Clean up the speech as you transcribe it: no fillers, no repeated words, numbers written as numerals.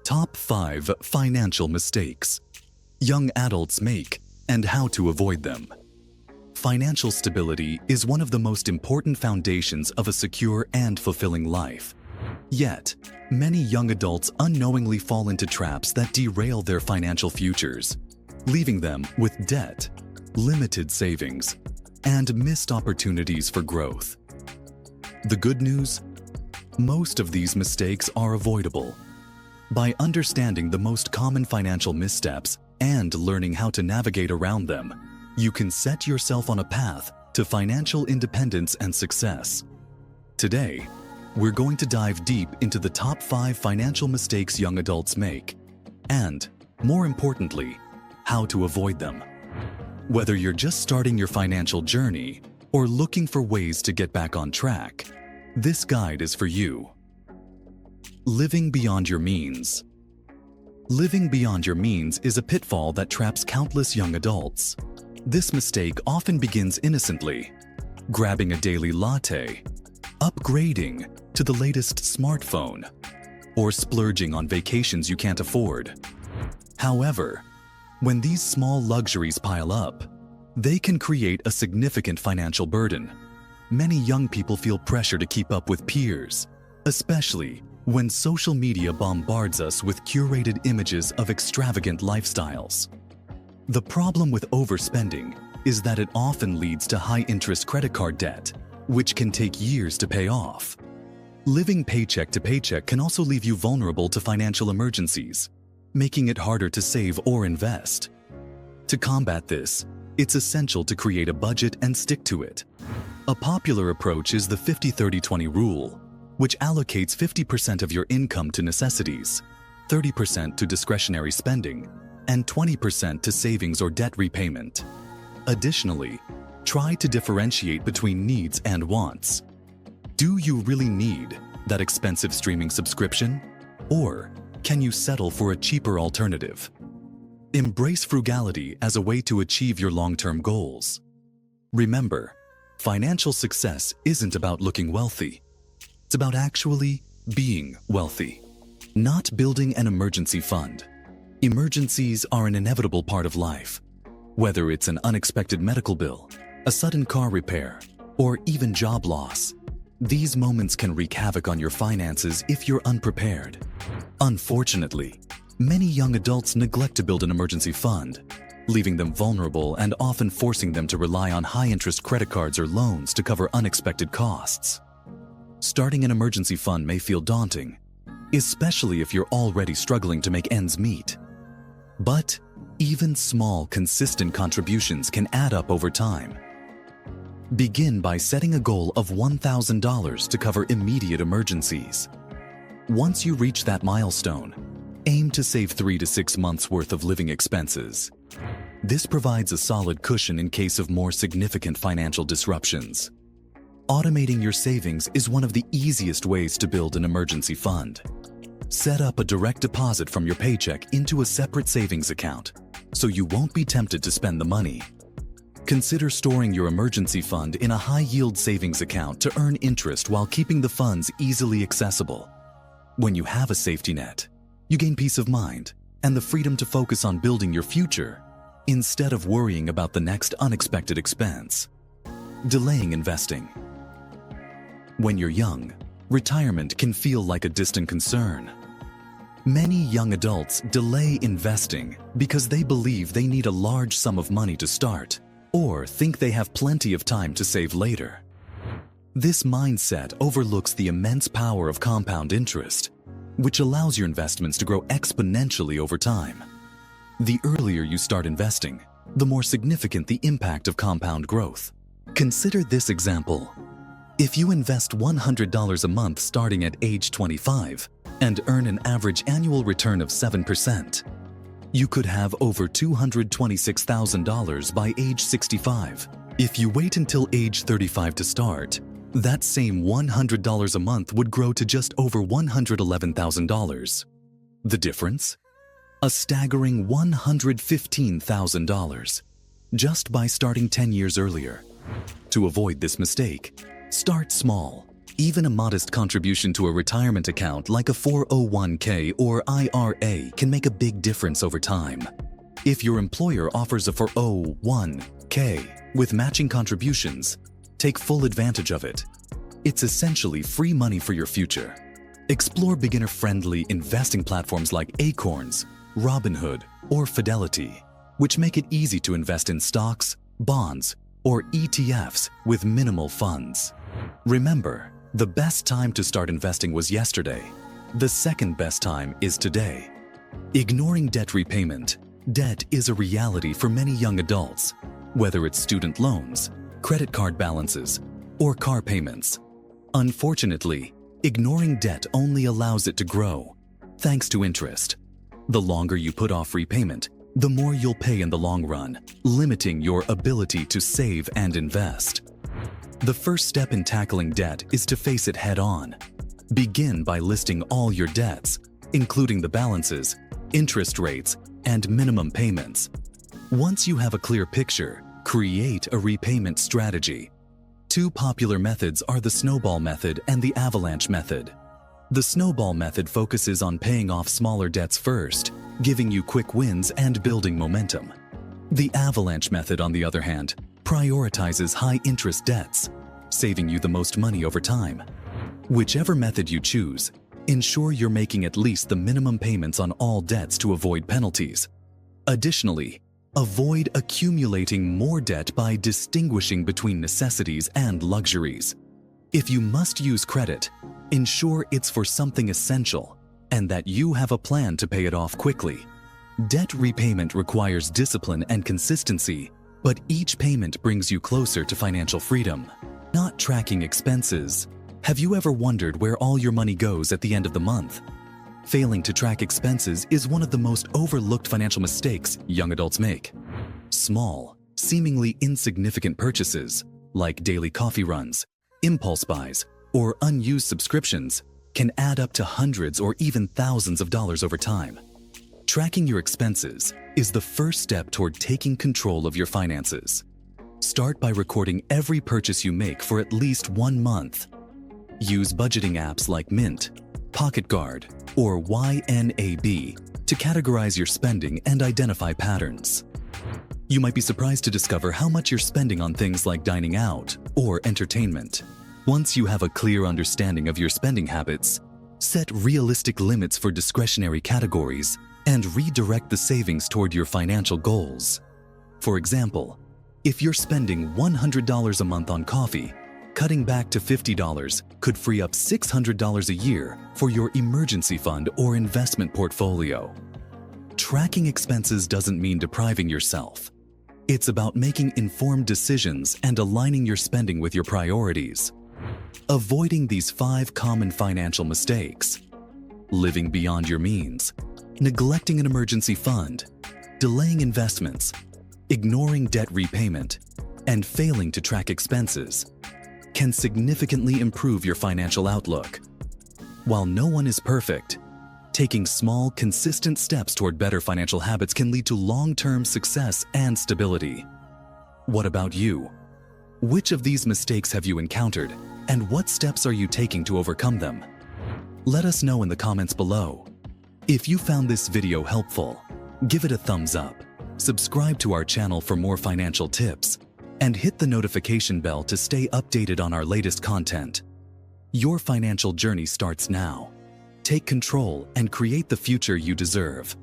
Top 5 Financial Mistakes Young Adults Make and How to Avoid Them. Financial stability is one of the most important foundations of a secure and fulfilling life. Yet, many young adults unknowingly fall into traps that derail their financial futures, leaving them with debt, limited savings, and missed opportunities for growth. The good news? Most of these mistakes are avoidable. By understanding the most common financial missteps and learning how to navigate around them, you can set yourself on a path to financial independence and success. Today, we're going to dive deep into the top 5 financial mistakes young adults make, and, more importantly, how to avoid them. Whether you're just starting your financial journey or looking for ways to get back on track, this guide is for you. Living beyond your means. Living beyond your means is a pitfall that traps countless young adults. This mistake often begins innocently, grabbing a daily latte, upgrading to the latest smartphone, or splurging on vacations you can't afford. However, when these small luxuries pile up, they can create a significant financial burden. Many young people feel pressure to keep up with peers, especially when social media bombards us with curated images of extravagant lifestyles. The problem with overspending is that it often leads to high-interest credit card debt, which can take years to pay off. Living paycheck to paycheck can also leave you vulnerable to financial emergencies, making it harder to save or invest. To combat this, it's essential to create a budget and stick to it. A popular approach is the 50-30-20 rule, which allocates 50% of your income to necessities, 30% to discretionary spending, and 20% to savings or debt repayment. Additionally, try to differentiate between needs and wants. Do you really need that expensive streaming subscription? Or can you settle for a cheaper alternative? Embrace frugality as a way to achieve your long-term goals. Remember, financial success isn't about looking wealthy. It's about actually being wealthy, not building an emergency fund. Emergencies are an inevitable part of life. Whether it's an unexpected medical bill, a sudden car repair, or even job loss, these moments can wreak havoc on your finances if you're unprepared. Unfortunately, many young adults neglect to build an emergency fund, leaving them vulnerable and often forcing them to rely on high-interest credit cards or loans to cover unexpected costs. Starting an emergency fund may feel daunting, especially if you're already struggling to make ends meet. But even small, consistent contributions can add up over time. Begin by setting a goal of $1,000 to cover immediate emergencies. Once you reach that milestone, aim to save 3 to 6 months' worth of living expenses. This provides a solid cushion in case of more significant financial disruptions. Automating your savings is one of the easiest ways to build an emergency fund. Set up a direct deposit from your paycheck into a separate savings account, so you won't be tempted to spend the money. Consider storing your emergency fund in a high-yield savings account to earn interest while keeping the funds easily accessible. When you have a safety net, you gain peace of mind and the freedom to focus on building your future instead of worrying about the next unexpected expense. Delaying investing. When you're young, retirement can feel like a distant concern. Many young adults delay investing because they believe they need a large sum of money to start, or think they have plenty of time to save later. This mindset overlooks the immense power of compound interest, which allows your investments to grow exponentially over time. The earlier you start investing, the more significant the impact of compound growth. Consider this example. If you invest $100 a month starting at age 25 and earn an average annual return of 7%, you could have over $226,000 by age 65. If you wait until age 35 to start, that same $100 a month would grow to just over $111,000. The difference? A staggering $115,000, just by starting 10 years earlier. To avoid this mistake, start small. Even a modest contribution to a retirement account like a 401k or IRA can make a big difference over time. If your employer offers a 401k with matching contributions, take full advantage of it. It's essentially free money for your future. Explore beginner-friendly investing platforms like Acorns, Robinhood, or Fidelity, which make it easy to invest in stocks, bonds, or ETFs with minimal funds. Remember, the best time to start investing was yesterday. The second best time is today. Ignoring debt repayment. Debt is a reality for many young adults, whether it's student loans, credit card balances, or car payments. Unfortunately, ignoring debt only allows it to grow, thanks to interest. The longer you put off repayment, the more you'll pay in the long run, limiting your ability to save and invest. The first step in tackling debt is to face it head-on. Begin by listing all your debts, including the balances, interest rates, and minimum payments. Once you have a clear picture, create a repayment strategy. Two popular methods are the snowball method and the avalanche method. The snowball method focuses on paying off smaller debts first, giving you quick wins and building momentum. The avalanche method, on the other hand, prioritizes high-interest debts, saving you the most money over time. Whichever method you choose, ensure you're making at least the minimum payments on all debts to avoid penalties. Additionally, avoid accumulating more debt by distinguishing between necessities and luxuries. If you must use credit, ensure it's for something essential and that you have a plan to pay it off quickly. Debt repayment requires discipline and consistency, but each payment brings you closer to financial freedom. Not tracking expenses. Have you ever wondered where all your money goes at the end of the month? Failing to track expenses is one of the most overlooked financial mistakes young adults make. Small, seemingly insignificant purchases, like daily coffee runs, impulse buys, or unused subscriptions, can add up to hundreds or even thousands of dollars over time. Tracking your expenses is the first step toward taking control of your finances. Start by recording every purchase you make for at least 1 month. Use budgeting apps like Mint, Pocket Guard, or YNAB to categorize your spending and identify patterns. You might be surprised to discover how much you're spending on things like dining out or entertainment. Once you have a clear understanding of your spending habits, set realistic limits for discretionary categories and redirect the savings toward your financial goals. For example, if you're spending $100 a month on coffee, cutting back to $50 could free up $600 a year for your emergency fund or investment portfolio. Tracking expenses doesn't mean depriving yourself. It's about making informed decisions and aligning your spending with your priorities. Avoiding these 5 common financial mistakes: living beyond your means, neglecting an emergency fund, delaying investments, ignoring debt repayment, and failing to track expenses can significantly improve your financial outlook. While no one is perfect, taking small, consistent steps toward better financial habits can lead to long-term success and stability. What about you? Which of these mistakes have you encountered, and what steps are you taking to overcome them? Let us know in the comments below. If you found this video helpful, give it a thumbs up, subscribe to our channel for more financial tips, and hit the notification bell to stay updated on our latest content. Your financial journey starts now. Take control and create the future you deserve.